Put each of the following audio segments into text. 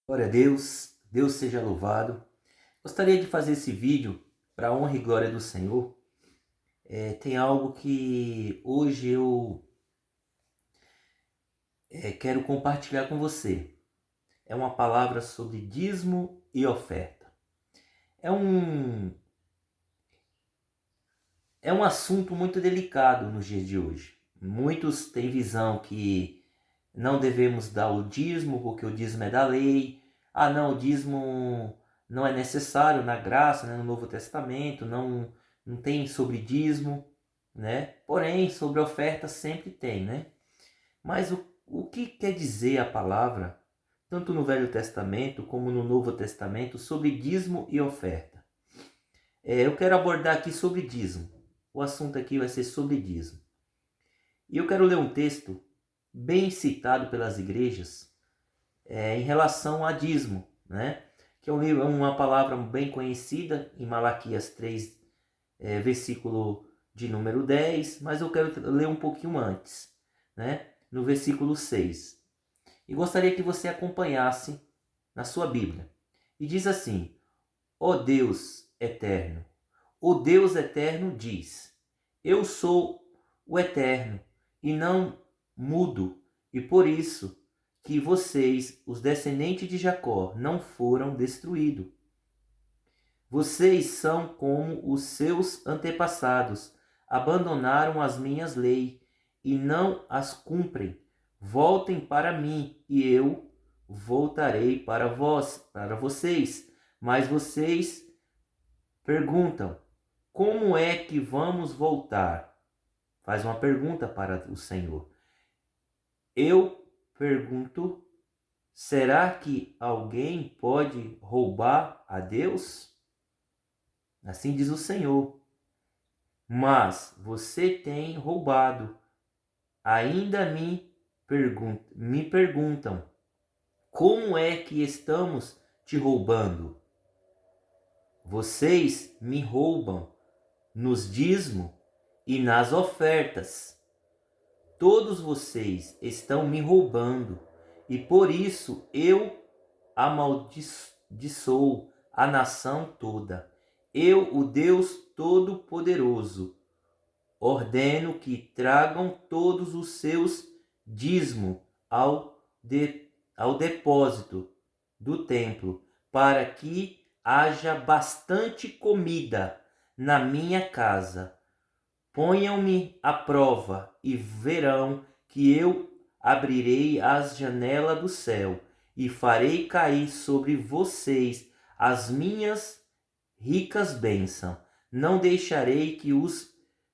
Glória a Deus, Deus seja louvado. Gostaria de fazer esse vídeo para a honra e glória do Senhor. Tem algo que hoje eu quero compartilhar com você. É uma palavra sobre dízimo e oferta. É um, é um assunto muito delicado nos dias de hoje. Muitos têm visão que não devemos dar o dízimo porque o dízimo é da lei. Ah, não, o dízimo não é necessário na graça, né? No Novo Testamento, não tem sobre dízimo, né? Porém, sobre oferta sempre tem, né? Mas o que quer dizer a palavra, tanto no Velho Testamento como no Novo Testamento, sobre dízimo e oferta? Eu quero abordar aqui sobre dízimo. O assunto aqui vai ser sobre dízimo. E eu quero ler um texto bem citado pelas igrejas, em relação a dízimo, né? Que é uma palavra bem conhecida em Malaquias 3, versículo de número 10, mas eu quero ler um pouquinho antes, né? No versículo 6. E gostaria que você acompanhasse na sua Bíblia. E diz assim: Ó Deus eterno, o Deus eterno diz: Eu sou o eterno e não mudo, e por isso que vocês, os descendentes de Jacó, não foram destruídos. Vocês são como os seus antepassados, abandonaram as minhas leis e não as cumprem. Voltem para mim e eu voltarei para vocês. Mas vocês perguntam: como é que vamos voltar? Faz uma pergunta para o Senhor. Eu pergunto: será que alguém pode roubar a Deus? Assim diz o Senhor. Mas você tem roubado. Ainda me perguntam: como é que estamos te roubando? Vocês me roubam nos dízimos e nas ofertas. Todos vocês estão me roubando, e por isso eu amaldiçoo a nação toda. Eu, o Deus Todo-Poderoso, ordeno que tragam todos os seus dízimos ao depósito do templo, para que haja bastante comida na minha casa. Ponham-me à prova e verão que eu abrirei as janelas do céu e farei cair sobre vocês as minhas ricas bênçãos. Não deixarei que os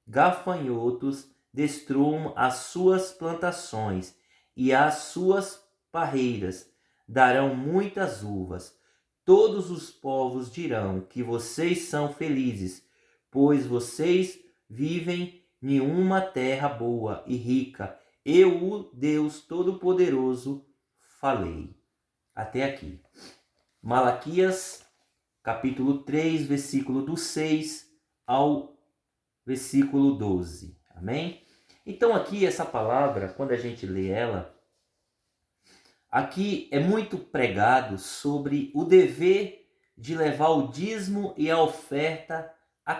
gafanhotos destruam as suas plantações, e as suas parreiras darão muitas uvas. Todos os povos dirão que vocês são felizes, pois vocês vivem em uma terra boa e rica. Eu, o Deus Todo-Poderoso, falei. Até aqui. Malaquias, capítulo 3, versículo do 6 ao versículo 12. Amém? Então aqui essa palavra, quando a gente lê ela, aqui é muito pregado sobre o dever de levar o dízimo e a oferta à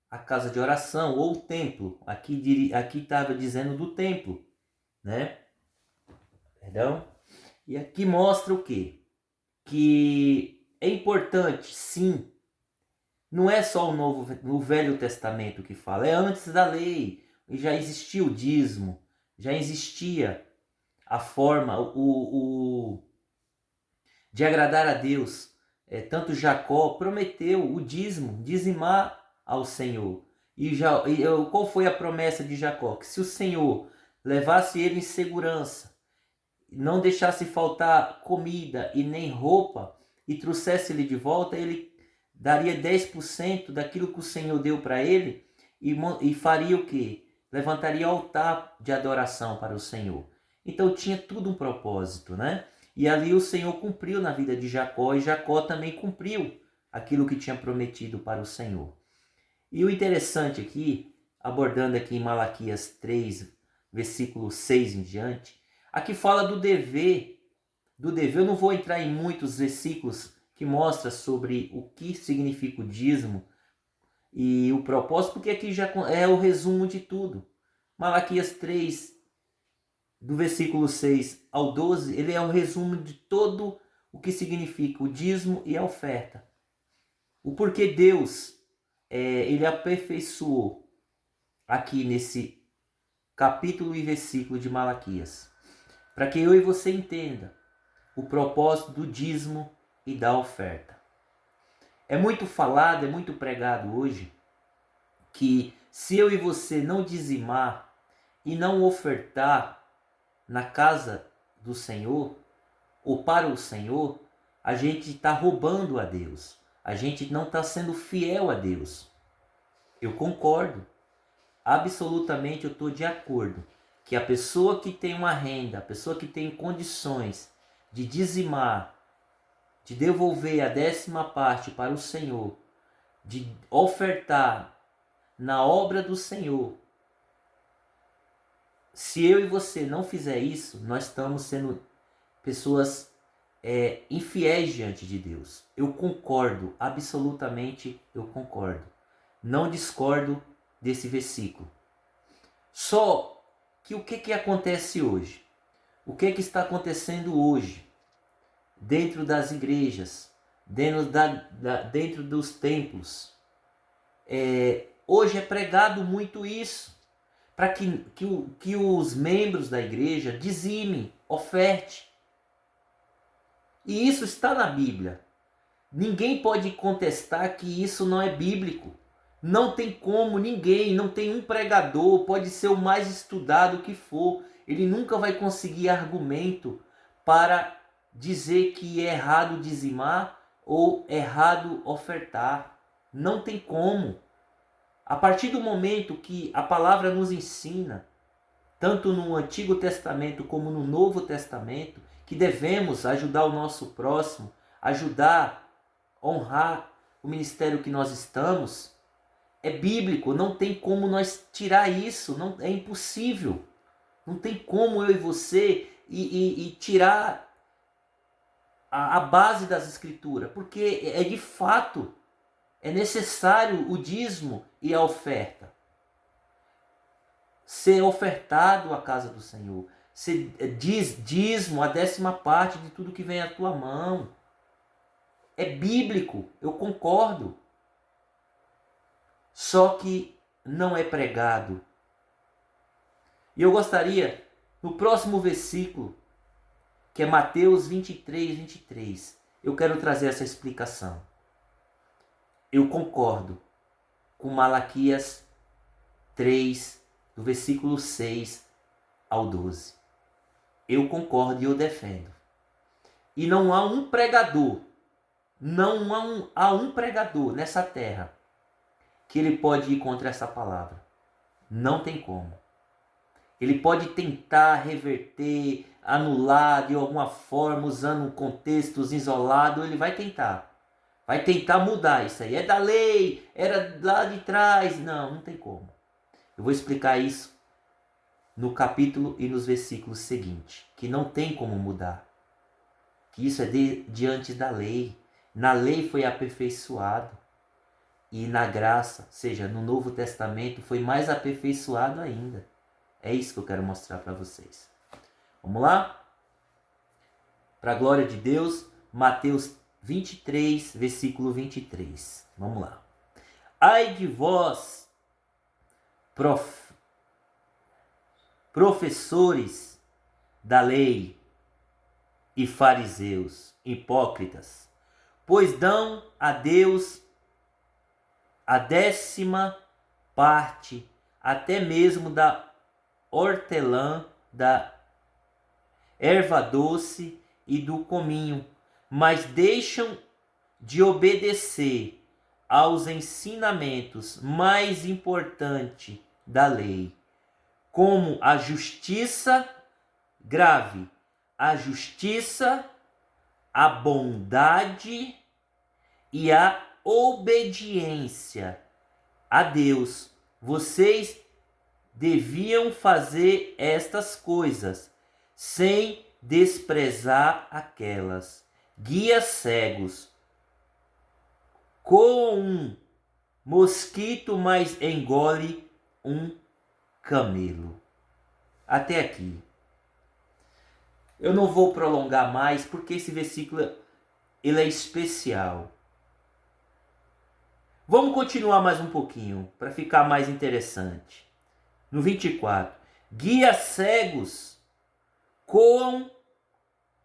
a casa de oração ou o templo. Aqui estava dizendo do templo, né? Perdão? E aqui mostra o quê? Que é importante, sim. Não é só o Velho Testamento que fala, é antes da lei. Já existia o dízimo, já existia a forma de agradar a Deus. Tanto Jacó prometeu o dízimo, dizimar ao Senhor. Qual foi a promessa de Jacó? Que se o Senhor levasse ele em segurança, não deixasse faltar comida e nem roupa, e trouxesse ele de volta, ele daria 10% daquilo que o Senhor deu para ele e faria o quê? Levantaria altar de adoração para o Senhor. Então tinha tudo um propósito, né? E ali o Senhor cumpriu na vida de Jacó, e Jacó também cumpriu aquilo que tinha prometido para o Senhor. E o interessante aqui, abordando aqui em Malaquias 3, versículo 6 em diante, aqui fala do dever do dever. Eu não vou entrar em muitos versículos que mostram sobre o que significa o dízimo e o propósito, porque aqui já é o resumo de tudo. Malaquias 3, do versículo 6 ao 12, ele é o resumo de todo o que significa o dízimo e a oferta. O porquê Deus ele aperfeiçoou aqui nesse capítulo e versículo de Malaquias, para que eu e você entenda o propósito do dízimo e da oferta. É muito falado, é muito pregado hoje que se eu e você não dizimar e não ofertar na casa do Senhor ou para o Senhor, a gente está roubando a Deus. A gente não está sendo fiel a Deus. Eu concordo. Absolutamente eu estou de acordo que a pessoa que tem uma renda, a pessoa que tem condições de dizimar, de devolver a 10ª parte para o Senhor, de ofertar na obra do Senhor, se eu e você não fizer isso, nós estamos sendo pessoas infiéis diante de Deus. Eu concordo, absolutamente eu concordo. Não discordo desse versículo. Só que o que acontece hoje? O que está acontecendo hoje? Dentro das igrejas, dentro dos templos. Hoje é pregado muito isso. Para que os membros da igreja dizimem, oferte. E isso está na Bíblia. Ninguém pode contestar que isso não é bíblico. Não tem como ninguém, não tem um pregador, pode ser o mais estudado que for, ele nunca vai conseguir argumento para dizer que é errado dizimar ou errado ofertar. Não tem como. A partir do momento que a palavra nos ensina, tanto no Antigo Testamento como no Novo Testamento, que devemos ajudar o nosso próximo, ajudar, honrar o ministério que nós estamos, é bíblico, não tem como nós tirar isso, não, é impossível. Não tem como eu e você e tirar a base das escrituras, porque de fato é necessário o dízimo e a oferta. Ser ofertado à casa do Senhor, ser dízimo, a 10ª parte de tudo que vem à tua mão. É bíblico, eu concordo. Só que não é pregado. E eu gostaria, no próximo versículo, que é Mateus 23, 23, eu quero trazer essa explicação. Eu concordo com Malaquias 3, do versículo 6 ao 12. Eu concordo e eu defendo. E não há um pregador, há um pregador nessa terra que ele pode ir contra essa palavra. Não tem como. Ele pode tentar reverter, anular de alguma forma, usando contextos isolados, ele vai tentar. Vai tentar mudar isso aí. É da lei, era lá de trás. Não, não tem como. Eu vou explicar isso no capítulo e nos versículos seguintes. Que não tem como mudar. Que isso é diante da lei. Na lei foi aperfeiçoado. E na graça, seja, no Novo Testamento, foi mais aperfeiçoado ainda. É isso que eu quero mostrar para vocês. Vamos lá? Para a glória de Deus, Mateus 23, versículo 23. Vamos lá. Ai de vós, professores da lei e fariseus, hipócritas, pois dão a Deus a 10ª parte, até mesmo da hortelã, da erva doce e do cominho, mas deixam de obedecer aos ensinamentos mais importantes da lei, como a justiça grave, a justiça, a bondade e a obediência a Deus. Vocês deviam fazer estas coisas sem desprezar aquelas. Guias cegos, com um mosquito, mas engole um camelo. Até aqui. Eu não vou prolongar mais, porque esse versículo ele é especial. Vamos continuar mais um pouquinho, para ficar mais interessante. No 24. Guias cegos coam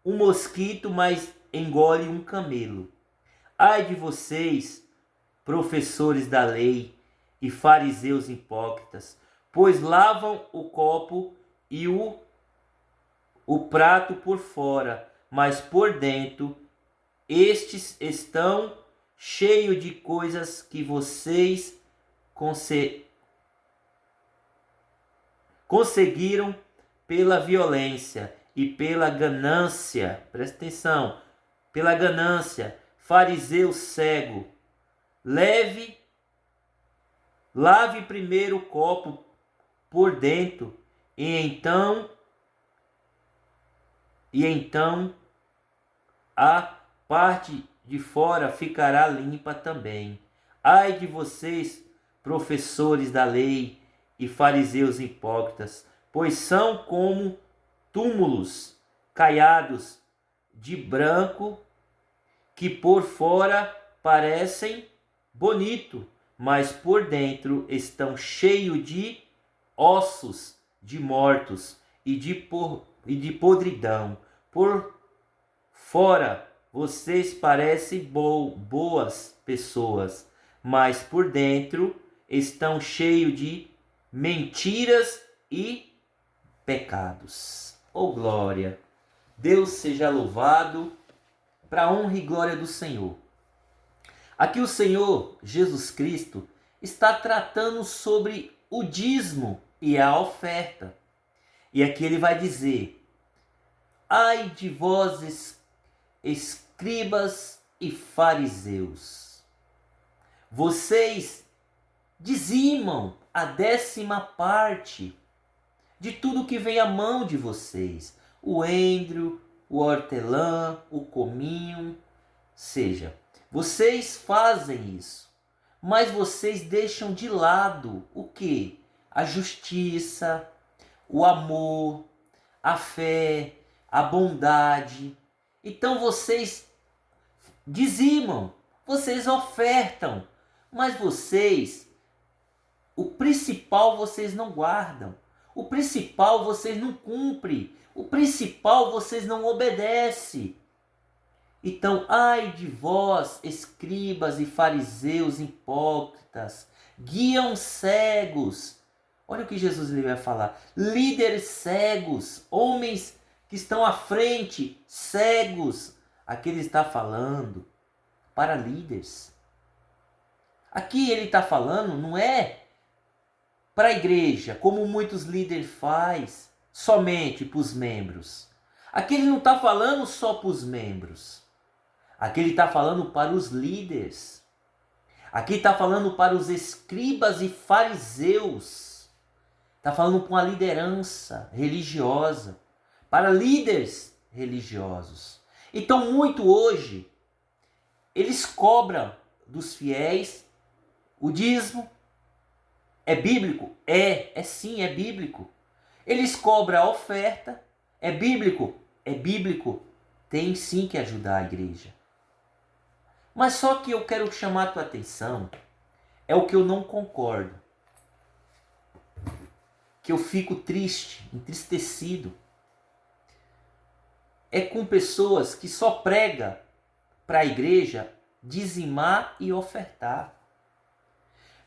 um mosquito, mas engole um camelo. Ai de vocês, professores da lei e fariseus hipócritas, pois lavam o copo e o prato por fora, mas por dentro estes estão cheios de coisas que vocês conseguiram pela violência e pela ganância. Presta atenção, pela ganância. Fariseu cego, lave primeiro o copo por dentro e então a parte de fora ficará limpa também. Ai de vocês, professores da lei e fariseus hipócritas, pois são como túmulos caiados de branco, que por fora parecem bonito, mas por dentro estão cheios de ossos de mortos e de podridão. Por fora vocês parecem boas pessoas, mas por dentro estão cheios de mentiras e pecados. Oh glória! Deus seja louvado, para a honra e glória do Senhor. Aqui o Senhor Jesus Cristo está tratando sobre o dízimo e a oferta. E aqui ele vai dizer: ai de vós, escribas e fariseus, vocês dizimam a 10ª parte de tudo que vem à mão de vocês, o endro, o hortelã, o cominho, seja, vocês fazem isso, mas vocês deixam de lado o que? A justiça, o amor, a fé, a bondade. Então vocês dizimam, vocês ofertam, mas o principal vocês não guardam, o principal vocês não cumprem, o principal vocês não obedecem. Então, ai de vós, escribas e fariseus hipócritas, guiam cegos. Olha o que Jesus vai falar. Líderes cegos, homens que estão à frente, cegos. Aqui ele está falando para líderes. Aqui ele está falando, não é para a igreja, como muitos líderes faz, somente para os membros. Aqui ele não está falando só para os membros. Aqui ele está falando para os líderes. Aqui está falando para os escribas e fariseus. Está falando para uma liderança religiosa, para líderes religiosos. Então, muito hoje, eles cobram dos fiéis o dízimo. É bíblico? É sim, é bíblico. Eles cobram a oferta. É bíblico? É bíblico. Tem sim que ajudar a igreja. Mas só que eu quero chamar a tua atenção, é o que eu não concordo. Que eu fico triste, entristecido. É com pessoas que só pregam para a igreja dizimar e ofertar.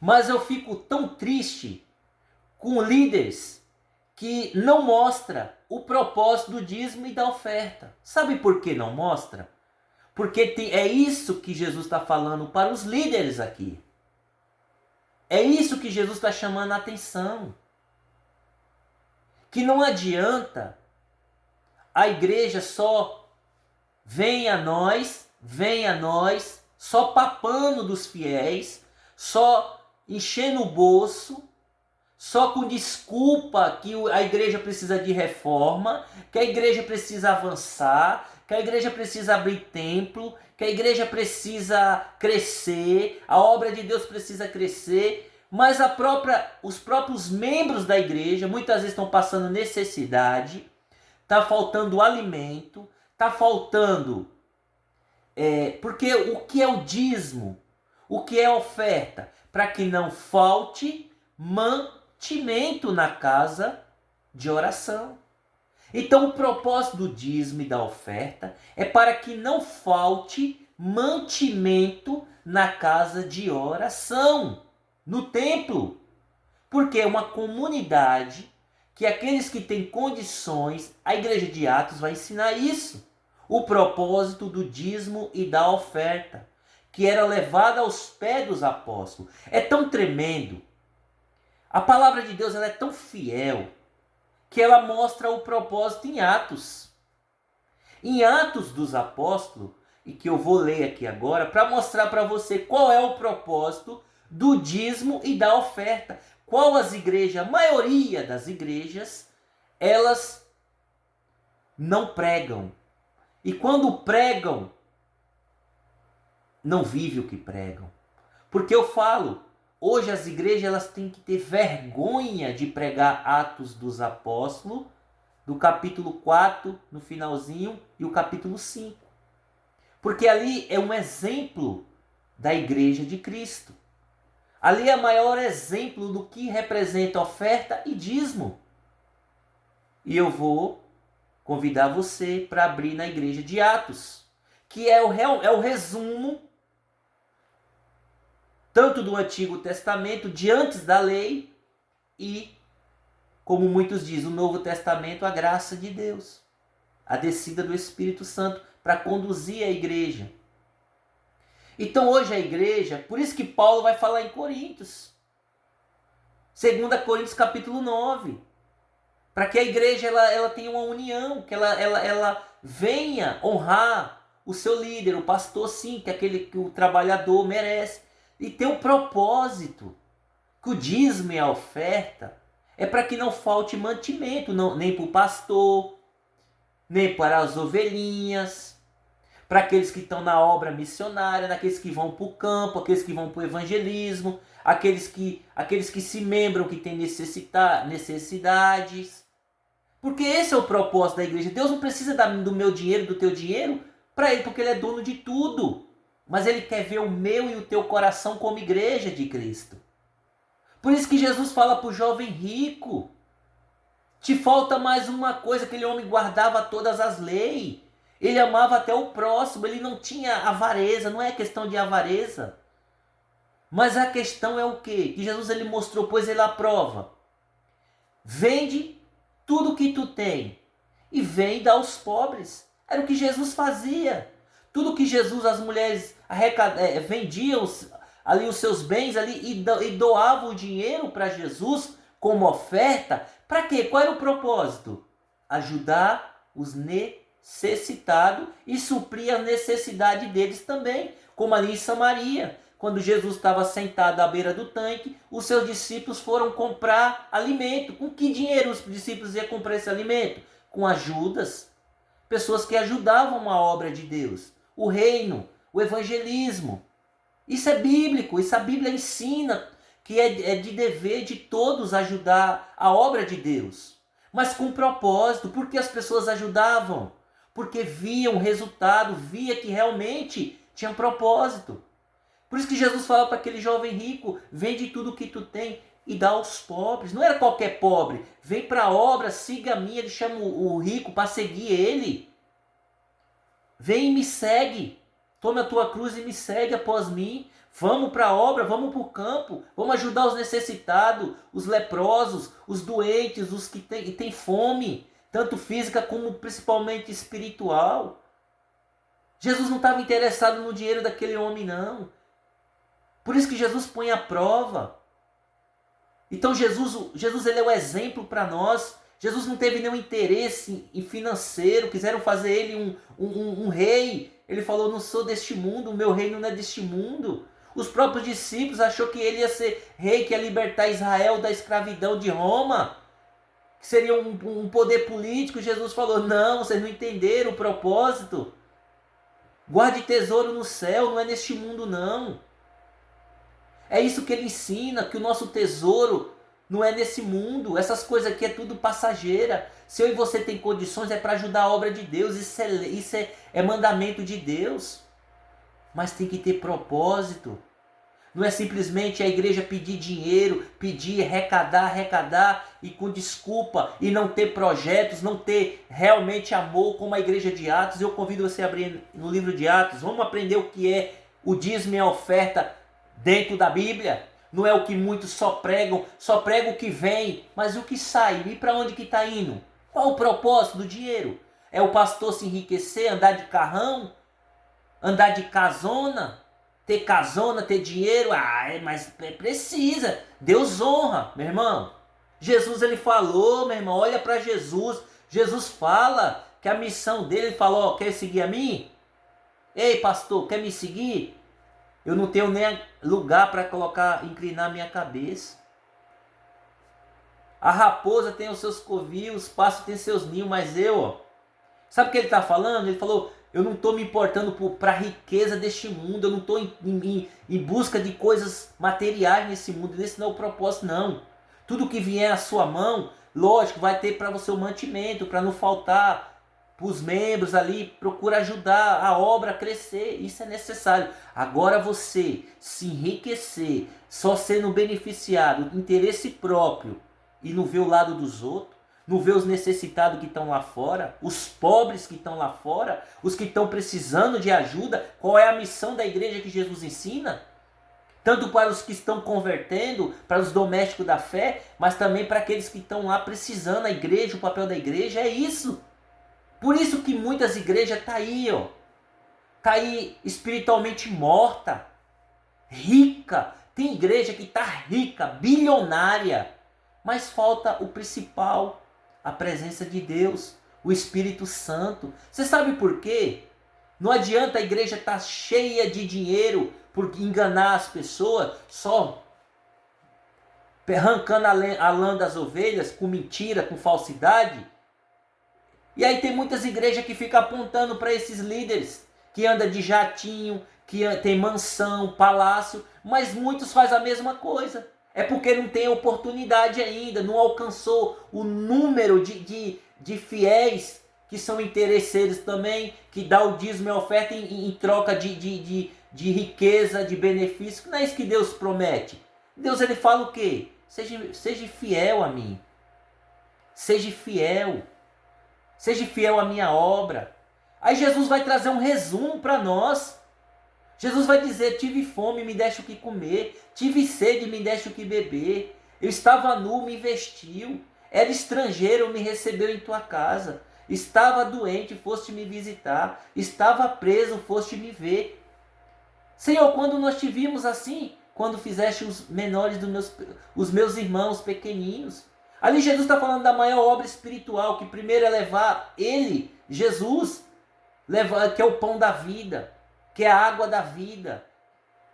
Mas eu fico tão triste com líderes que não mostra o propósito do dízimo e da oferta. Sabe por que não mostra? Porque é isso que Jesus está falando para os líderes aqui. É isso que Jesus está chamando a atenção. Que não adianta a igreja só vem a nós, só papando dos fiéis, só enchendo o bolso, só com desculpa que a igreja precisa de reforma, que a igreja precisa avançar, que a igreja precisa abrir templo, que a igreja precisa crescer, a obra de Deus precisa crescer, mas os próprios membros da igreja muitas vezes estão passando necessidade, está faltando alimento, está faltando... porque o que é o dízimo? O que é a oferta? Para que não falte mantimento na casa de oração. Então o propósito do dízimo e da oferta é para que não falte mantimento na casa de oração, no templo. Porque é uma comunidade que aqueles que têm condições, a igreja de Atos vai ensinar isso. O propósito do dízimo e da oferta, que era levada aos pés dos apóstolos. É tão tremendo. A palavra de Deus ela é tão fiel que ela mostra o propósito em Atos. Em Atos dos Apóstolos, e que eu vou ler aqui agora, para mostrar para você qual é o propósito do dízimo e da oferta. Qual as igrejas, a maioria das igrejas, elas não pregam. E quando pregam, não vive o que pregam. Porque eu falo, hoje as igrejas elas têm que ter vergonha de pregar Atos dos Apóstolos, do capítulo 4, no finalzinho, e o capítulo 5. Porque ali é um exemplo da igreja de Cristo. Ali é o maior exemplo do que representa oferta e dízimo. E eu vou convidar você para abrir na igreja de Atos, que é o resumo tanto do Antigo Testamento, de antes da lei, e, como muitos dizem, o Novo Testamento, a graça de Deus, a descida do Espírito Santo para conduzir a igreja. Então hoje a igreja, por isso que Paulo vai falar em Coríntios, 2 Coríntios capítulo 9, para que a igreja ela tenha uma união, que ela venha honrar o seu líder, o pastor, sim, que é aquele que o trabalhador merece, e ter um propósito, que o dízimo e a oferta é para que não falte mantimento, nem para o pastor, nem para as ovelhinhas, para aqueles que estão na obra missionária, naqueles que vão para o campo, aqueles que vão para o evangelismo, aqueles que se membram, que têm necessidades. Porque esse é o propósito da igreja. Deus não precisa do meu dinheiro, do teu dinheiro, para ele, porque ele é dono de tudo. Mas ele quer ver o meu e o teu coração como igreja de Cristo. Por isso que Jesus fala para o jovem rico: te falta mais uma coisa, aquele homem guardava todas as leis. Ele amava até o próximo, ele não tinha avareza, não é questão de avareza. Mas a questão é o quê? Que Jesus ele mostrou, pois ele aprova. Vende tudo que tu tem e vem e dá aos pobres. Era o que Jesus fazia. Tudo que Jesus, as mulheres vendiam ali os seus bens ali e doavam o dinheiro para Jesus como oferta. Para quê? Qual era o propósito? Ajudar os necessitados e suprir a necessidade deles também, como ali em Samaria. Quando Jesus estava sentado à beira do tanque, os seus discípulos foram comprar alimento. Com que dinheiro os discípulos iam comprar esse alimento? Com ajudas. Pessoas que ajudavam a obra de Deus, o reino, o evangelismo. Isso é bíblico, isso a Bíblia ensina que é de dever de todos ajudar a obra de Deus. Mas com propósito, porque as pessoas ajudavam? Porque viam o resultado, via que realmente tinha propósito. Por isso que Jesus fala para aquele jovem rico: vende tudo o que tu tem e dá aos pobres. Não era qualquer pobre. Vem para a obra, siga a mim. Ele chama o rico para seguir ele. Vem e me segue. Tome a tua cruz e me segue após mim. Vamos para a obra, vamos para o campo. Vamos ajudar os necessitados, os leprosos, os doentes, os que têm fome, tanto física como principalmente espiritual. Jesus não estava interessado no dinheiro daquele homem, não. Por isso que Jesus põe a prova. Então Jesus ele é o exemplo para nós. Jesus não teve nenhum interesse em financeiro. Quiseram fazer ele um rei. Ele falou: não sou deste mundo, o meu reino não é deste mundo. Os próprios discípulos achou que ele ia ser rei, que ia libertar Israel da escravidão de Roma, que seria um poder político. Jesus falou, não, vocês não entenderam o propósito. Guarde tesouro no céu, não é neste mundo não. É isso que ele ensina, que o nosso tesouro não é nesse mundo. Essas coisas aqui é tudo passageira. Se eu e você tem condições, é para ajudar a obra de Deus. Isso é mandamento de Deus. Mas tem que ter propósito. Não é simplesmente a igreja pedir dinheiro, pedir, arrecadar e com desculpa e não ter projetos, não ter realmente amor como a igreja de Atos. Eu convido você a abrir no livro de Atos. Vamos aprender o que é o dízimo e a oferta dentro da Bíblia. Não é o que muitos só pregam o que vem, mas o que sai. E para onde que está indo? Qual o propósito do dinheiro? É o pastor se enriquecer, andar de carrão, andar de casona? Ter casona, ter dinheiro, mas precisa. Deus honra, meu irmão. Jesus, ele falou, meu irmão, olha para Jesus. Jesus fala que a missão dele, ele falou, quer seguir a mim? Ei, pastor, quer me seguir? Eu não tenho nem lugar para inclinar minha cabeça. A raposa tem os seus covios, o pássaro tem seus ninhos, mas sabe o que ele está falando? Ele falou, eu não estou me importando para a riqueza deste mundo, eu não estou em busca de coisas materiais nesse mundo, esse não é o propósito não. Tudo que vier à sua mão, lógico, vai ter para você o mantimento, para não faltar para os membros ali, procura ajudar a obra a crescer, isso é necessário. Agora você se enriquecer, só sendo beneficiado, interesse próprio, e não ver o lado dos outros, não ver os necessitados que estão lá fora, os pobres que estão lá fora, os que estão precisando de ajuda. Qual é a missão da igreja que Jesus ensina? Tanto para os que estão convertendo, para os domésticos da fé, mas também para aqueles que estão lá precisando. A igreja, o papel da igreja é isso. Por isso que muitas igrejas estão aí, está aí espiritualmente morta, rica. Tem igreja que está rica, bilionária, mas falta o principal, a presença de Deus, o Espírito Santo. Você sabe por quê? Não adianta a igreja estar cheia de dinheiro por enganar as pessoas, só arrancando a lã das ovelhas com mentira, com falsidade. E aí tem muitas igrejas que ficam apontando para esses líderes, que andam de jatinho, que tem mansão, palácio, mas muitos fazem a mesma coisa. É porque não tem oportunidade ainda, não alcançou o número de fiéis que são interesseiros também, que dá o dízimo e a oferta em troca de riqueza, de benefício. Não é isso que Deus promete. Deus, ele fala o quê? Seja fiel a mim. Seja fiel. Seja fiel à minha obra. Aí Jesus vai trazer um resumo para nós. Jesus vai dizer, tive fome, me deste o que comer. Tive sede, me deste o que beber. Eu estava nu, me vestiu. Era estrangeiro, me recebeu em tua casa. Estava doente, foste me visitar. Estava preso, foste me ver. Senhor, quando nós te vimos assim? Quando fizeste os menores os meus irmãos pequeninos. Ali Jesus está falando da maior obra espiritual, que primeiro é levar ele, Jesus, que é o pão da vida, que é a água da vida,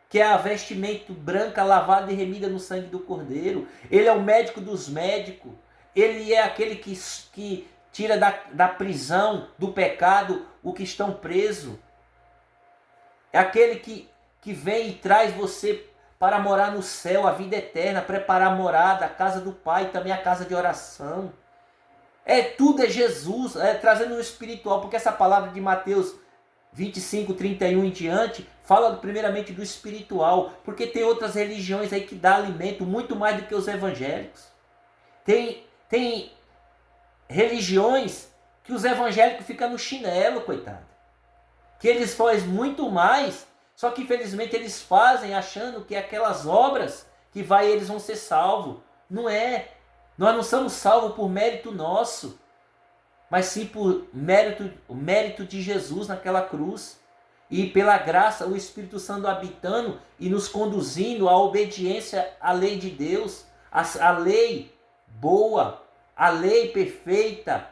que é a vestimento branca lavada e remida no sangue do Cordeiro. Ele é o médico dos médicos. Ele é aquele que tira da prisão, do pecado, o que estão presos. É aquele que vem e traz você para morar no céu, a vida eterna, preparar a morada, a casa do Pai, também a casa de oração. Tudo é Jesus, trazendo o espiritual, porque essa palavra de Mateus 25, 31 em diante, fala primeiramente do espiritual, porque tem outras religiões aí que dá alimento muito mais do que os evangélicos. Tem religiões que os evangélicos ficam no chinelo, coitado. Que eles fazem muito mais, só que infelizmente eles fazem achando que aquelas obras que eles vão ser salvos. Não é. Nós não somos salvos por mérito nosso, mas sim por mérito de Jesus naquela cruz. E pela graça, o Espírito Santo habitando e nos conduzindo à obediência à lei de Deus, a lei boa, a lei perfeita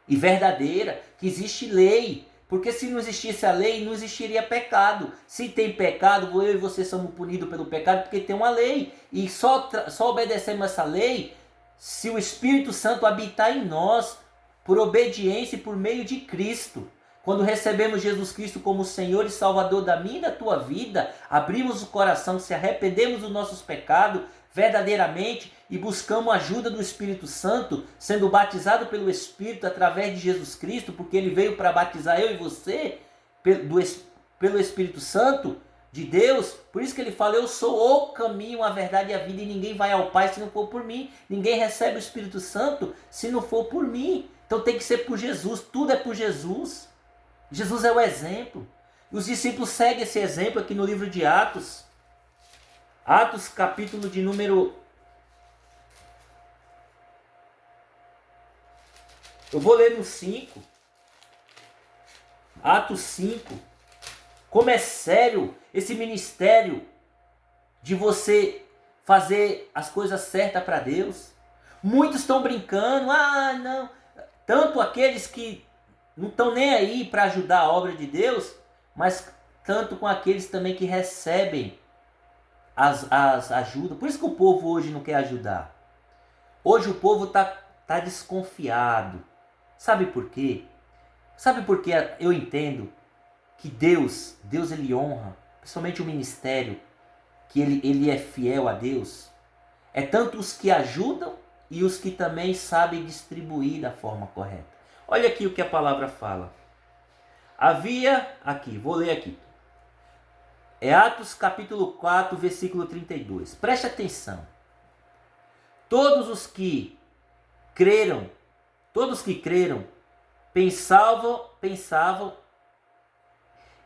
e verdadeira, que existe lei. Porque se não existisse a lei, não existiria pecado. Se tem pecado, eu e você somos punidos pelo pecado porque tem uma lei. E só obedecemos essa lei se o Espírito Santo habitar em nós, por obediência e por meio de Cristo. Quando recebemos Jesus Cristo como Senhor e Salvador da minha e da tua vida, abrimos o coração, se arrependemos dos nossos pecados verdadeiramente e buscamos a ajuda do Espírito Santo, sendo batizado pelo Espírito através de Jesus Cristo, porque ele veio para batizar eu e você pelo Espírito Santo de Deus. Por isso que ele fala: eu sou o caminho, a verdade e a vida, e ninguém vai ao Pai se não for por mim. Ninguém recebe o Espírito Santo se não for por mim. Então tem que ser por Jesus, tudo é por Jesus. Jesus é o exemplo. E os discípulos seguem esse exemplo aqui no livro de Atos. Atos, capítulo de número... Eu vou ler no 5. Atos 5. Como é sério esse ministério de você fazer as coisas certas para Deus. Muitos estão brincando. Ah, não. Tanto aqueles que não estão nem aí para ajudar a obra de Deus, mas tanto com aqueles também que recebem as ajudas. Por isso que o povo hoje não quer ajudar. Hoje o povo tá desconfiado. Sabe por quê? Sabe por que eu entendo que Deus ele honra, principalmente o ministério, que ele é fiel a Deus? É tanto os que ajudam e os que também sabem distribuir da forma correta. Olha aqui o que a palavra fala. Havia, aqui, vou ler aqui. É Atos capítulo 4, versículo 32. Preste atenção. Todos que creram, pensavam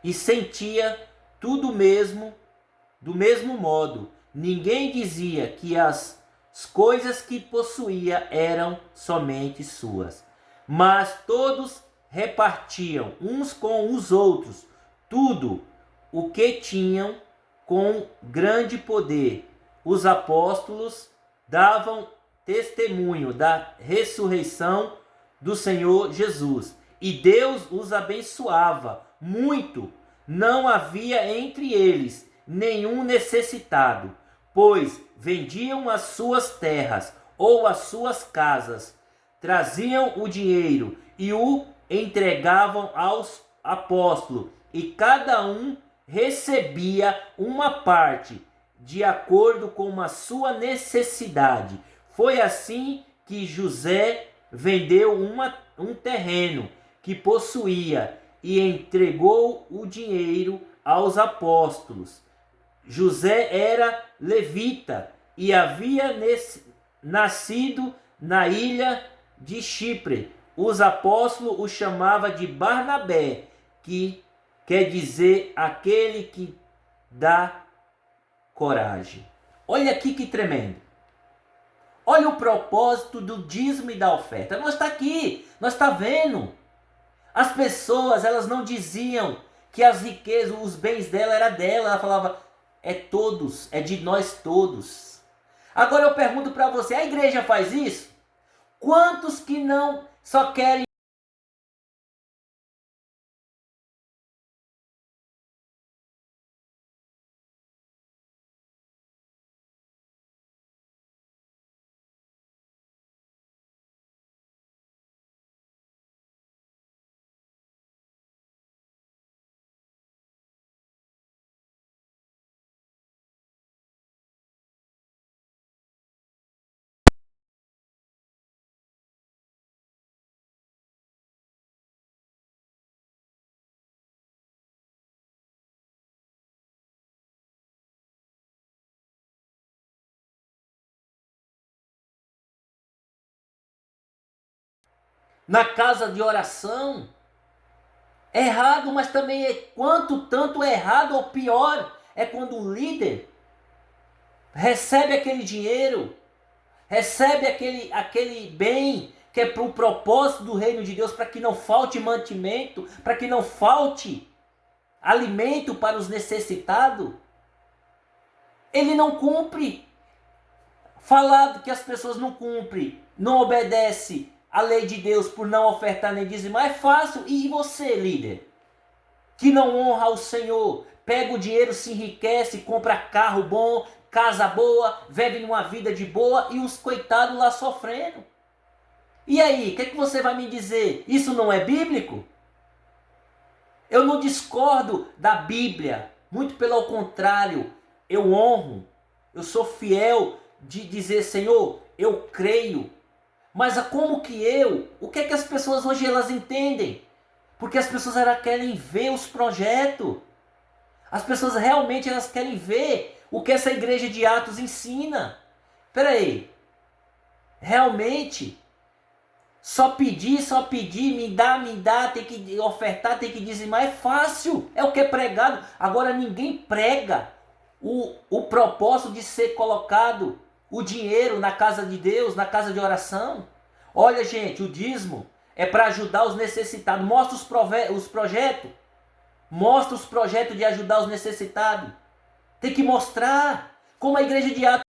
e sentia tudo do mesmo modo. Ninguém dizia que as coisas que possuía eram somente suas, mas todos repartiam uns com os outros tudo o que tinham com grande poder. Os apóstolos davam testemunho da ressurreição do Senhor Jesus, e Deus os abençoava muito. Não havia entre eles nenhum necessitado, pois vendiam as suas terras ou as suas casas, traziam o dinheiro e o entregavam aos apóstolos, e cada um recebia uma parte de acordo com a sua necessidade. Foi assim que José vendeu um terreno que possuía e entregou o dinheiro aos apóstolos. José era levita e havia nascido na ilha de Chipre. Os apóstolos o chamavam de Barnabé, que quer dizer aquele que dá coragem. Olha aqui que tremendo. Olha o propósito do dízimo e da oferta. Nós está aqui, nós está vendo. As pessoas, elas não diziam que as riquezas, os bens dela era dela. Ela falava: é todos, é de nós todos. Agora eu pergunto para você, a igreja faz isso? Quantos que não só querem na casa de oração? É errado, mas também é quanto tanto é errado, ou pior, é quando um líder recebe aquele dinheiro, recebe aquele bem que é para o propósito do reino de Deus, para que não falte mantimento, para que não falte alimento para os necessitados. Ele não cumpre. Falar que as pessoas não cumprem, não obedecem a lei de Deus por não ofertar nem dizimar é fácil. E você, líder? que não honra o Senhor, pega o dinheiro, se enriquece, compra carro bom, casa boa, vive numa vida de boa e os coitados lá sofrendo. E aí, o que, que você vai me dizer? Isso não é bíblico? Eu não discordo da Bíblia, muito pelo contrário, eu honro, eu sou fiel de dizer, Senhor, eu creio. Mas como que o que é que as pessoas hoje elas entendem? Porque as pessoas elas querem ver os projetos. As pessoas realmente elas querem ver o que essa igreja de Atos ensina. Espera aí, realmente só pedir, me dá, tem que ofertar, tem que dizimar, é fácil, é o que é pregado. Agora ninguém prega o propósito de ser colocado o dinheiro na casa de Deus, na casa de oração. Olha, gente, o dízimo é para ajudar os necessitados. Mostra os projetos. Mostra os projetos de ajudar os necessitados. Tem que mostrar como a igreja de Atos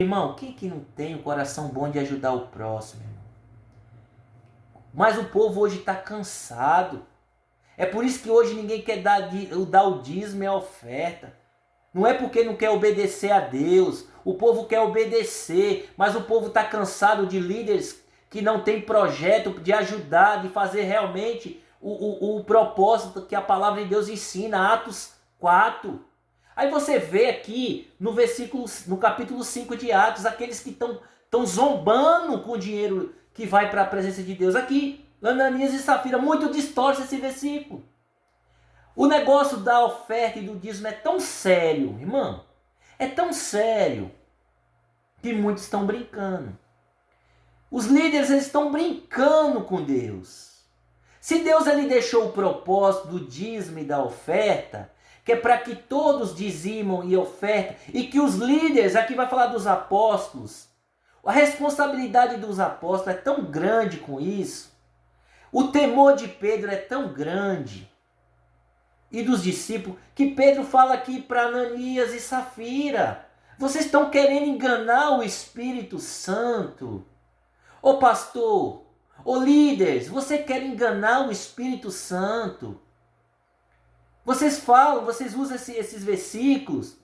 Irmão, quem que não tem um coração bom de ajudar o próximo, irmão? Mas o povo hoje está cansado. É por isso que hoje ninguém quer dar o dízimo e a oferta. Não é porque não quer obedecer a Deus. O povo quer obedecer, mas o povo está cansado de líderes que não tem projeto de ajudar, de fazer realmente o propósito que a palavra de Deus ensina, Atos 4. Aí você vê aqui no capítulo 5 de Atos, aqueles que estão zombando com o dinheiro que vai para a presença de Deus. Aqui, Ananias e Safira, muito distorce esse versículo. O negócio da oferta e do dízimo é tão sério, irmão. É tão sério que muitos estão brincando. Os líderes eles estão brincando com Deus. Se Deus ele deixou o propósito do dízimo e da oferta, que é para que todos dizimam e ofertam, e que os líderes, aqui vai falar dos apóstolos, a responsabilidade dos apóstolos é tão grande com isso, o temor de Pedro é tão grande, e dos discípulos, que Pedro fala aqui para Ananias e Safira, vocês estão querendo enganar o Espírito Santo. Ô pastor, ô líderes, você quer enganar o Espírito Santo. Vocês usam esses versículos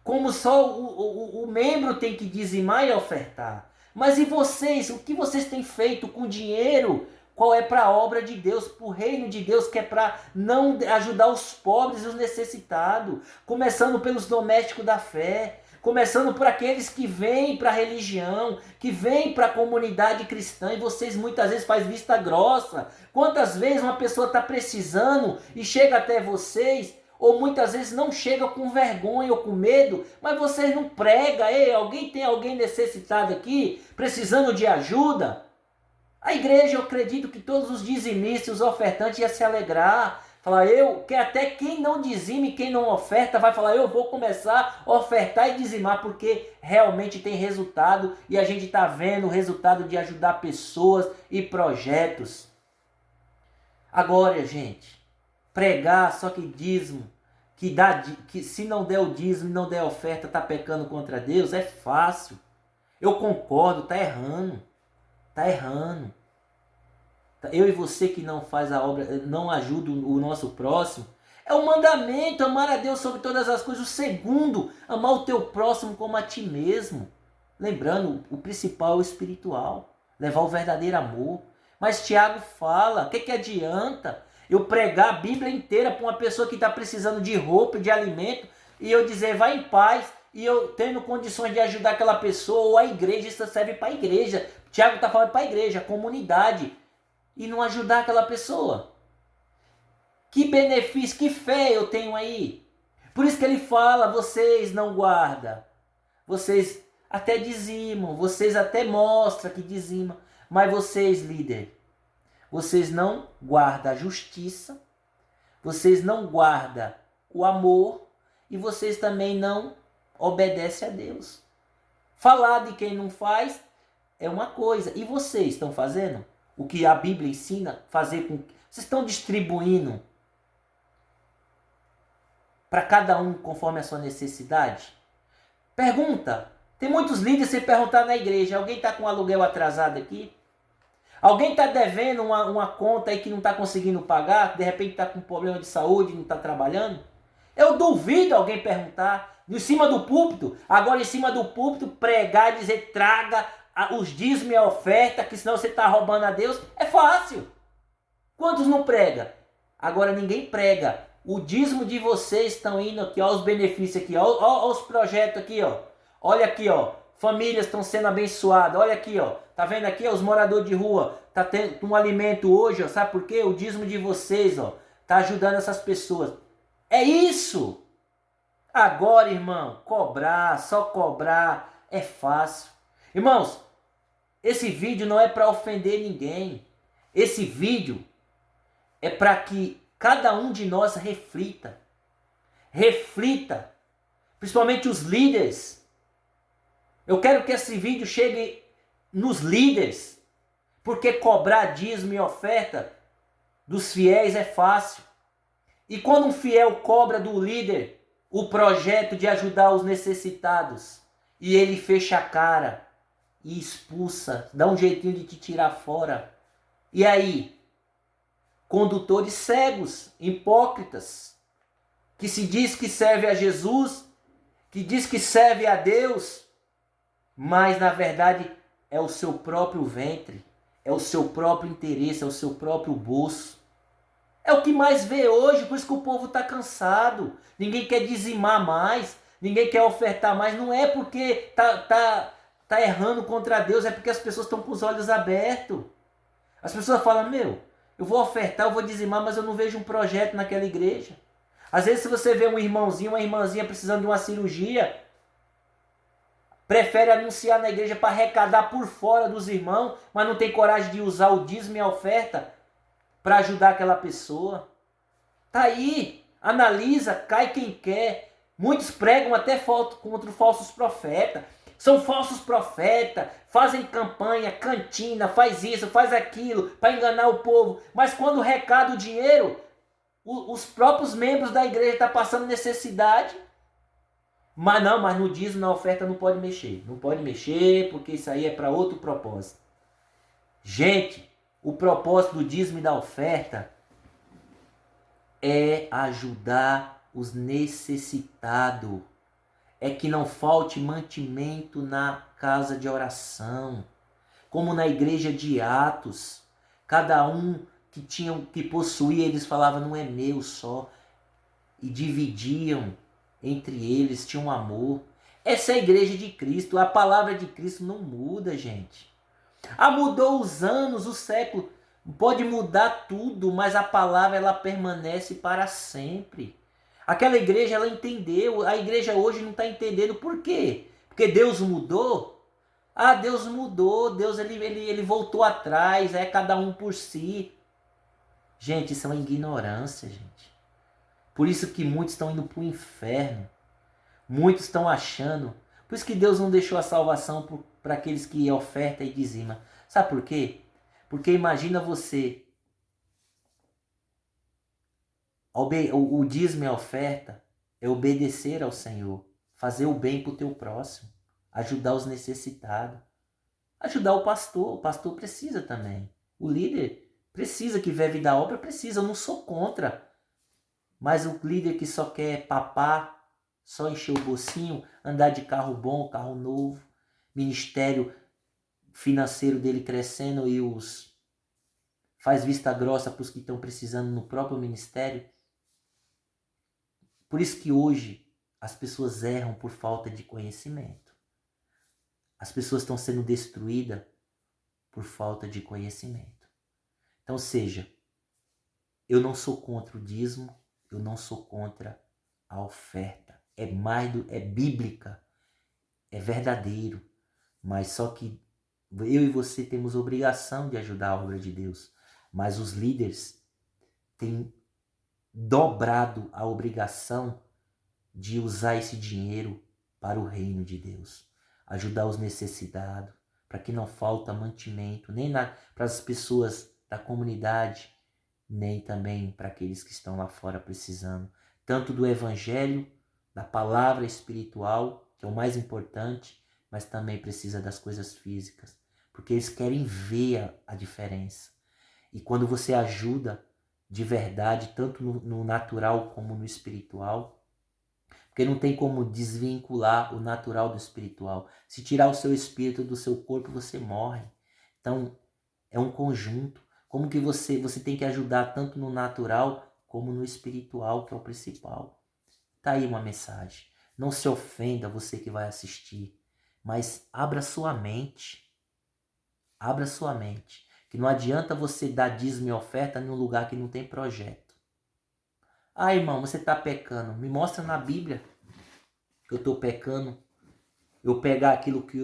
como só o membro tem que dizimar e ofertar. Mas e vocês? O que vocês têm feito com o dinheiro? Qual é para a obra de Deus, para o reino de Deus, que é para não ajudar os pobres e os necessitados. Começando pelos domésticos da fé. Começando por aqueles que vêm para a religião, que vêm para a comunidade cristã, e vocês muitas vezes fazem vista grossa. Quantas vezes uma pessoa está precisando e chega até vocês, ou muitas vezes não chega com vergonha ou com medo, mas vocês não pregam. Ei, tem alguém necessitado aqui, precisando de ajuda? A igreja, eu acredito que todos os dizimistas, os ofertantes iam se alegrar. Falar, que até quem não dizime, quem não oferta, vai falar, eu vou começar a ofertar e dizimar, porque realmente tem resultado e a gente está vendo o resultado de ajudar pessoas e projetos. Agora, gente, pregar só que dízimo, que se não der o dízimo, não der oferta, está pecando contra Deus, é fácil. Eu concordo, está errando. Está errando. Eu e você que não faz a obra, não ajuda o nosso próximo. É um mandamento, amar a Deus sobre todas as coisas. O segundo, amar o teu próximo como a ti mesmo. Lembrando, o principal é o espiritual. Levar o verdadeiro amor. Mas Tiago fala, o que adianta eu pregar a Bíblia inteira para uma pessoa que está precisando de roupa, de alimento, e eu dizer, vai em paz, e eu tendo condições de ajudar aquela pessoa, ou a igreja, isso serve para a igreja. Tiago está falando para a igreja, a comunidade, e não ajudar aquela pessoa. Que benefício, que fé eu tenho aí? Por isso que ele fala, vocês não guardam, vocês até dizimam, vocês até mostram que dizimam, mas vocês, líder, vocês não guardam a justiça, vocês não guardam o amor e vocês também não obedecem a Deus. Falar de quem não faz é uma coisa, e vocês estão fazendo o que a Bíblia ensina fazer com que vocês estão distribuindo para cada um conforme a sua necessidade? Pergunta. Tem muitos líderes, se perguntar na igreja, alguém está com aluguel atrasado aqui? Alguém está devendo uma conta aí que não está conseguindo pagar? De repente está com problema de saúde, não está trabalhando? Eu duvido alguém perguntar. Em cima do púlpito, agora em cima do púlpito, pregar e dizer, traga os dízimos e a oferta, que senão você está roubando a Deus. É fácil. Quantos não prega? Agora ninguém prega. O dízimo de vocês estão indo aqui, ó, os benefícios aqui, ó, os projetos aqui, ó. Olha aqui, ó. Famílias estão sendo abençoadas. Olha aqui, ó. Tá vendo aqui, ó, os moradores de rua. Tá tendo um alimento hoje, ó. Sabe por quê? O dízimo de vocês, ó, tá ajudando essas pessoas. É isso. Agora, irmão, só cobrar é fácil. Irmãos, esse vídeo não é para ofender ninguém. Esse vídeo é para que cada um de nós reflita. Reflita. Principalmente os líderes. Eu quero que esse vídeo chegue nos líderes. Porque cobrar dízimo e oferta dos fiéis é fácil. E quando um fiel cobra do líder o projeto de ajudar os necessitados, e ele fecha a cara e expulsa, dá um jeitinho de te tirar fora. E aí? Condutores cegos, hipócritas, que se diz que serve a Jesus, que diz que serve a Deus, mas na verdade é o seu próprio ventre, é o seu próprio interesse, é o seu próprio bolso. É o que mais vê hoje, por isso que o povo está cansado. Ninguém quer dizimar mais, ninguém quer ofertar mais. Não é porque tá errando contra Deus, é porque as pessoas estão com os olhos abertos. As pessoas falam, eu vou ofertar, eu vou dizimar, mas eu não vejo um projeto naquela igreja. Às vezes se você vê um irmãozinho, uma irmãzinha precisando de uma cirurgia, prefere anunciar na igreja para arrecadar por fora dos irmãos, mas não tem coragem de usar o dízimo e a oferta para ajudar aquela pessoa. Tá aí, analisa, cai quem quer. Muitos pregam até contra falsos profetas. São falsos profetas, fazem campanha, cantina, faz isso, faz aquilo, para enganar o povo. Mas quando recado o dinheiro, os próprios membros da igreja estão passando necessidade. Mas no dízimo, na oferta não pode mexer. Não pode mexer, porque isso aí é para outro propósito. Gente, o propósito do dízimo e da oferta é ajudar os necessitados. É que não falte mantimento na casa de oração. Como na igreja de Atos. Cada um que possuía, eles falavam, não é meu só. E dividiam entre eles, tinham amor. Essa é a igreja de Cristo. A palavra de Cristo não muda, gente. Mudou os anos, o século. Pode mudar tudo, mas a palavra ela permanece para sempre. Aquela igreja ela entendeu, a igreja hoje não está entendendo por quê? Porque Deus mudou? Deus mudou, Deus ele voltou atrás, é cada um por si. Gente, isso é uma ignorância, gente. Por isso que muitos estão indo para o inferno. Muitos estão achando. Por isso que Deus não deixou a salvação para aqueles que ofertam e dizimam. Sabe por quê? Porque imagina você. O dízimo e a oferta é obedecer ao Senhor. Fazer o bem para o teu próximo. Ajudar os necessitados. Ajudar o pastor. O pastor precisa também. O líder precisa, que vive da obra, precisa. Eu não sou contra. Mas o líder que só quer papar, só encher o bolsinho, andar de carro bom, carro novo, ministério financeiro dele crescendo e faz vista grossa para os que estão precisando no próprio ministério. Por isso que hoje as pessoas erram por falta de conhecimento. As pessoas estão sendo destruídas por falta de conhecimento. Então, seja, eu não sou contra o dízimo, eu não sou contra a oferta. É bíblica, é verdadeiro, mas só que eu e você temos obrigação de ajudar a obra de Deus, mas os líderes têm dobrado a obrigação de usar esse dinheiro para o reino de Deus, ajudar os necessitados, para que não falta mantimento, nem para as pessoas da comunidade, nem também para aqueles que estão lá fora precisando, tanto do evangelho, da palavra espiritual, que é o mais importante, mas também precisa das coisas físicas, porque eles querem ver a diferença. E quando você ajuda de verdade, tanto no natural como no espiritual, porque não tem como desvincular o natural do espiritual. Se tirar o seu espírito do seu corpo, você morre. Então, é um conjunto. Como que você tem que ajudar tanto no natural como no espiritual, que é o principal. Tá aí uma mensagem. Não se ofenda você que vai assistir, mas abra sua mente. Abra sua mente. Que não adianta você dar dízimo e oferta em um lugar que não tem projeto. Irmão, você está pecando. Me mostra na Bíblia que eu estou pecando. Eu pegar aquilo que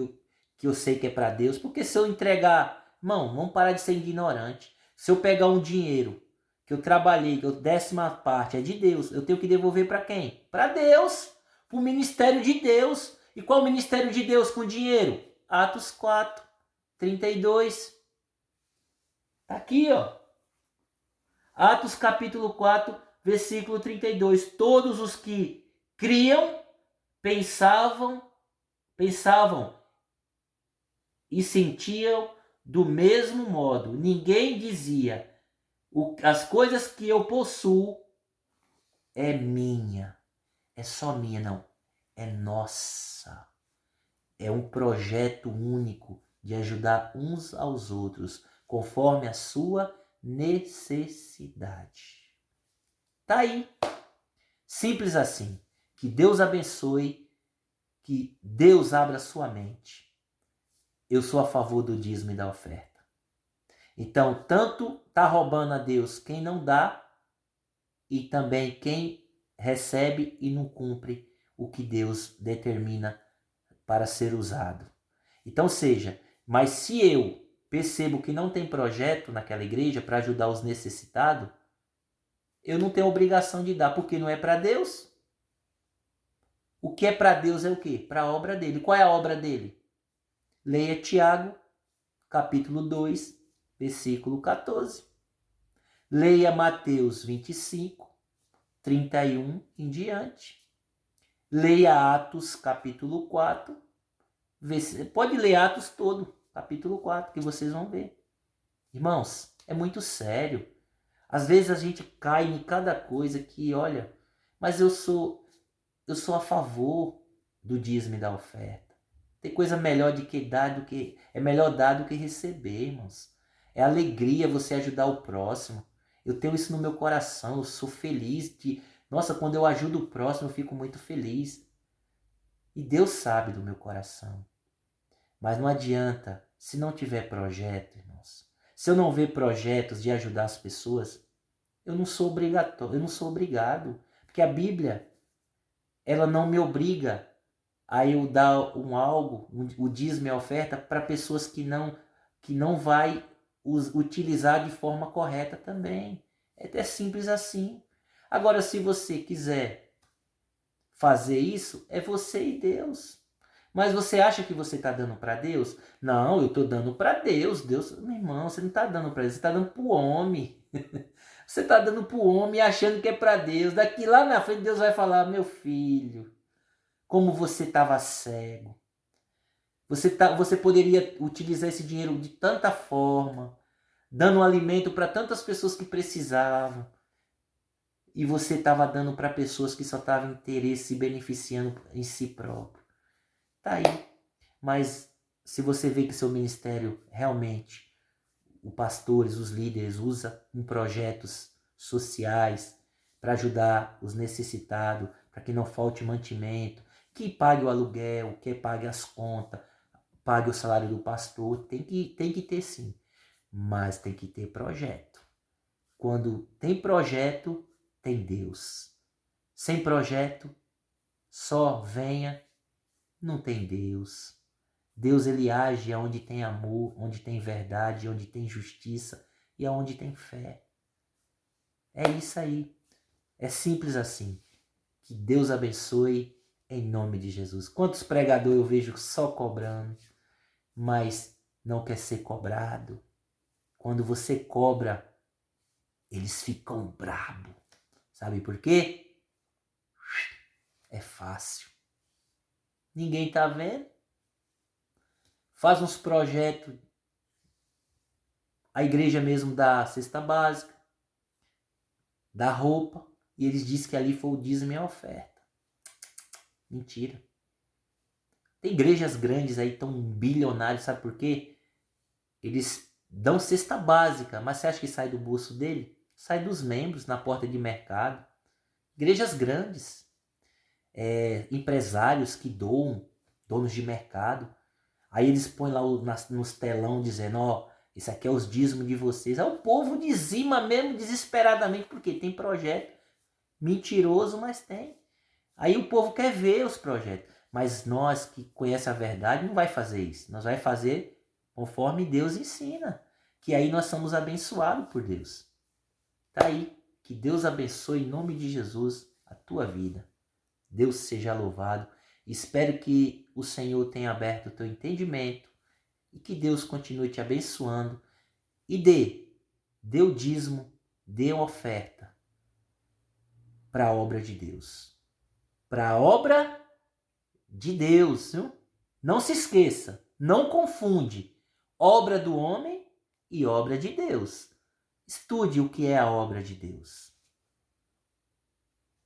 eu sei que é para Deus. Porque se eu entregar... Irmão, vamos parar de ser ignorante. Se eu pegar um dinheiro que eu trabalhei, que eu 10ª parte é de Deus, eu tenho que devolver para quem? Para Deus. Para o ministério de Deus. E qual o ministério de Deus com dinheiro? Atos 4, 32. Tá aqui, ó. Atos capítulo 4, versículo 32. Todos os que criam, pensavam pensavam e sentiam do mesmo modo. Ninguém dizia: as coisas que eu possuo é minha, é só minha, não, é nossa. É um projeto único de ajudar uns aos outros, conforme a sua necessidade. Tá aí. Simples assim. Que Deus abençoe, que Deus abra sua mente. Eu sou a favor do dízimo e da oferta. Então, tanto está roubando a Deus quem não dá, e também quem recebe e não cumpre o que Deus determina para ser usado. Então, mas se eu percebo que não tem projeto naquela igreja para ajudar os necessitados, eu não tenho obrigação de dar, porque não é para Deus. O que é para Deus é o quê? Para a obra dele. Qual é a obra dele? Leia Tiago, capítulo 2, versículo 14. Leia Mateus 25, 31 em diante. Leia Atos, capítulo 4. Pode ler Atos todo, capítulo 4, que vocês vão ver. Irmãos, é muito sério. Às vezes a gente cai em cada coisa que, olha, mas eu sou a favor do dízimo e da oferta. Tem coisa melhor de que dar do que é melhor dar do que receber, irmãos. É alegria você ajudar o próximo. Eu tenho isso no meu coração, eu sou feliz de, nossa, quando eu ajudo o próximo, eu fico muito feliz. E Deus sabe do meu coração. Mas não adianta, se não tiver projeto, irmãos. Se eu não ver projetos de ajudar as pessoas, eu não sou obrigado, porque a Bíblia, ela não me obriga a eu dar o dízimo e a oferta para pessoas que não vai utilizar de forma correta também. É simples assim. Agora, se você quiser fazer isso, é você e Deus. Mas você acha que você está dando para Deus? Não, eu estou dando para Deus. Deus, meu irmão, você não está dando para Deus, você está dando para o homem. Você está dando para o homem achando que é para Deus. Daqui lá na frente Deus vai falar: meu filho, como você estava cego. Você poderia utilizar esse dinheiro de tanta forma, dando alimento para tantas pessoas que precisavam. E você estava dando para pessoas que só estavam interesse e beneficiando em si próprio. Tá aí. Mas se você vê que seu ministério realmente, os pastores, os líderes, usa em projetos sociais para ajudar os necessitados, para que não falte mantimento, que pague o aluguel, que pague as contas, pague o salário do pastor, tem que ter sim, mas tem que ter projeto. Quando tem projeto, tem Deus. Sem projeto, só venha, não tem Deus. Deus, ele age onde tem amor, onde tem verdade, onde tem justiça e onde tem fé. É isso aí. É simples assim. Que Deus abençoe em nome de Jesus. Quantos pregadores eu vejo só cobrando, mas não quer ser cobrado. Quando você cobra, eles ficam bravos. Sabe por quê? É fácil. Ninguém tá vendo. Faz uns projetos. A igreja mesmo dá cesta básica, dá roupa, e eles dizem que ali foi o dízimo e a oferta. Mentira. Tem igrejas grandes aí, tão bilionários, sabe por quê? Eles dão cesta básica, mas você acha que sai do bolso dele? Sai dos membros, na porta de mercado. Igrejas grandes, empresários que doam, donos de mercado. Aí eles põem lá nos telão dizendo, ó, esse aqui é os dízimos de vocês. Aí o povo dizima mesmo desesperadamente, porque tem projeto. Mentiroso, mas tem. Aí o povo quer ver os projetos. Mas nós que conhecemos a verdade não vai fazer isso. Nós vai fazer conforme Deus ensina. Que aí nós somos abençoados por Deus. Tá aí. Que Deus abençoe em nome de Jesus a tua vida. Deus seja louvado. Espero que o Senhor tenha aberto o teu entendimento e que Deus continue te abençoando. E dê o dízimo, dê a oferta para a obra de Deus. Para a obra de Deus, viu? Não se esqueça, não confunde obra do homem e obra de Deus. Estude o que é a obra de Deus.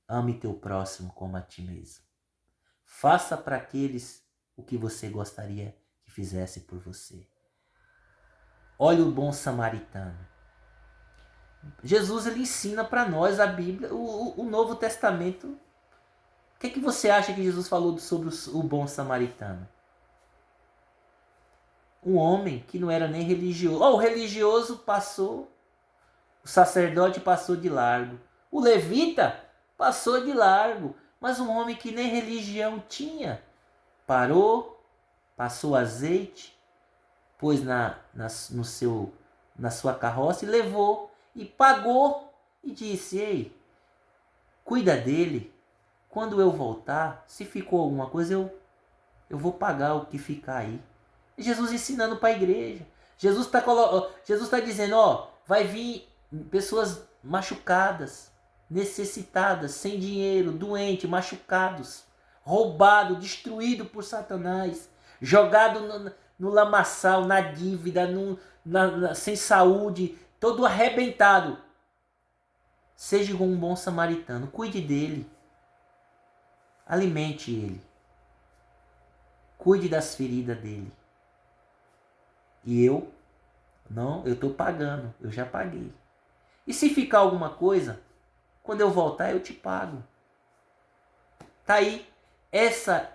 Ame teu próximo como a ti mesmo. Faça para aqueles o que você gostaria que fizesse por você. Olha o bom samaritano. Jesus ele ensina para nós a Bíblia, o Novo Testamento. O que você acha que Jesus falou sobre o bom samaritano? Um homem que não era nem religioso. O religioso passou, o sacerdote passou de largo, o levita passou de largo, mas um homem que nem religião tinha, parou, passou azeite, pôs na sua carroça e levou, e pagou, e disse, ei, cuida dele, quando eu voltar, se ficou alguma coisa, eu vou pagar o que ficar aí. Jesus ensinando para a igreja. Jesus está dizendo, vai vir pessoas machucadas, necessitadas, sem dinheiro, doentes, machucados, roubado, destruído por Satanás, jogado no lamaçal, na dívida, sem saúde, todo arrebentado. Seja como um bom samaritano, cuide dele, alimente ele, cuide das feridas dele. E eu estou pagando, eu já paguei. E se ficar alguma coisa, quando eu voltar eu te pago. Tá aí, essa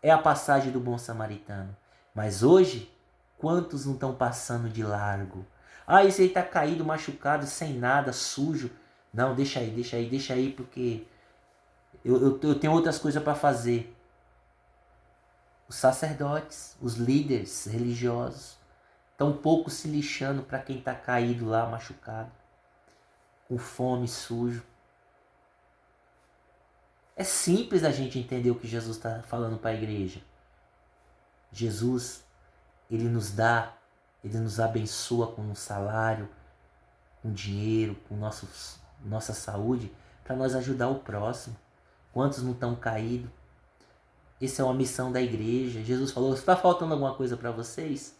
é a passagem do bom samaritano. Mas hoje, quantos não estão passando de largo? Esse aí tá caído, machucado, sem nada, sujo. Não, deixa aí, porque eu tenho outras coisas para fazer. Os sacerdotes, os líderes religiosos, estão um pouco se lixando para quem está caído lá, machucado, com fome, sujo. É simples a gente entender o que Jesus está falando para a igreja. Jesus, ele nos abençoa com um salário, com dinheiro, com nossa saúde, para nós ajudar o próximo. Quantos não estão caídos? Essa é uma missão da igreja. Jesus falou, está faltando alguma coisa para vocês?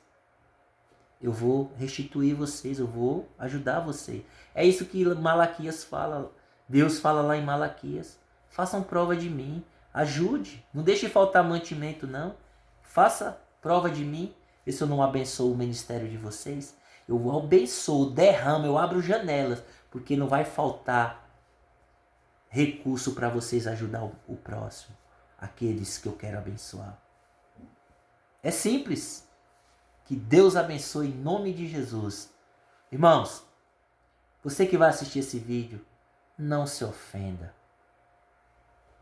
Eu vou restituir vocês, eu vou ajudar você. É isso que Malaquias fala. Deus fala lá em Malaquias. Façam prova de mim, ajude. Não deixe faltar mantimento, não. Faça prova de mim. Vê se eu não abençoo o ministério de vocês. Eu abençoo, derramo, eu abro janelas. Porque não vai faltar recurso para vocês ajudar o próximo. Aqueles que eu quero abençoar. É simples. Que Deus abençoe em nome de Jesus. Irmãos, você que vai assistir esse vídeo, não se ofenda.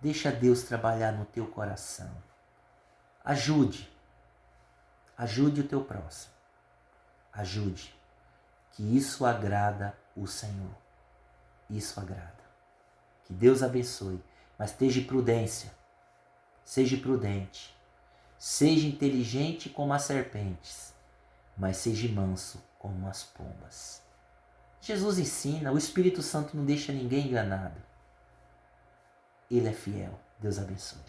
Deixa Deus trabalhar no teu coração. Ajude. Ajude o teu próximo. Ajude. Que isso agrada o Senhor. Isso agrada. Que Deus abençoe. Mas esteja prudência. Seja prudente. Seja inteligente como as serpentes, mas seja manso como as pombas. Jesus ensina, o Espírito Santo não deixa ninguém enganado. Ele é fiel. Deus abençoe.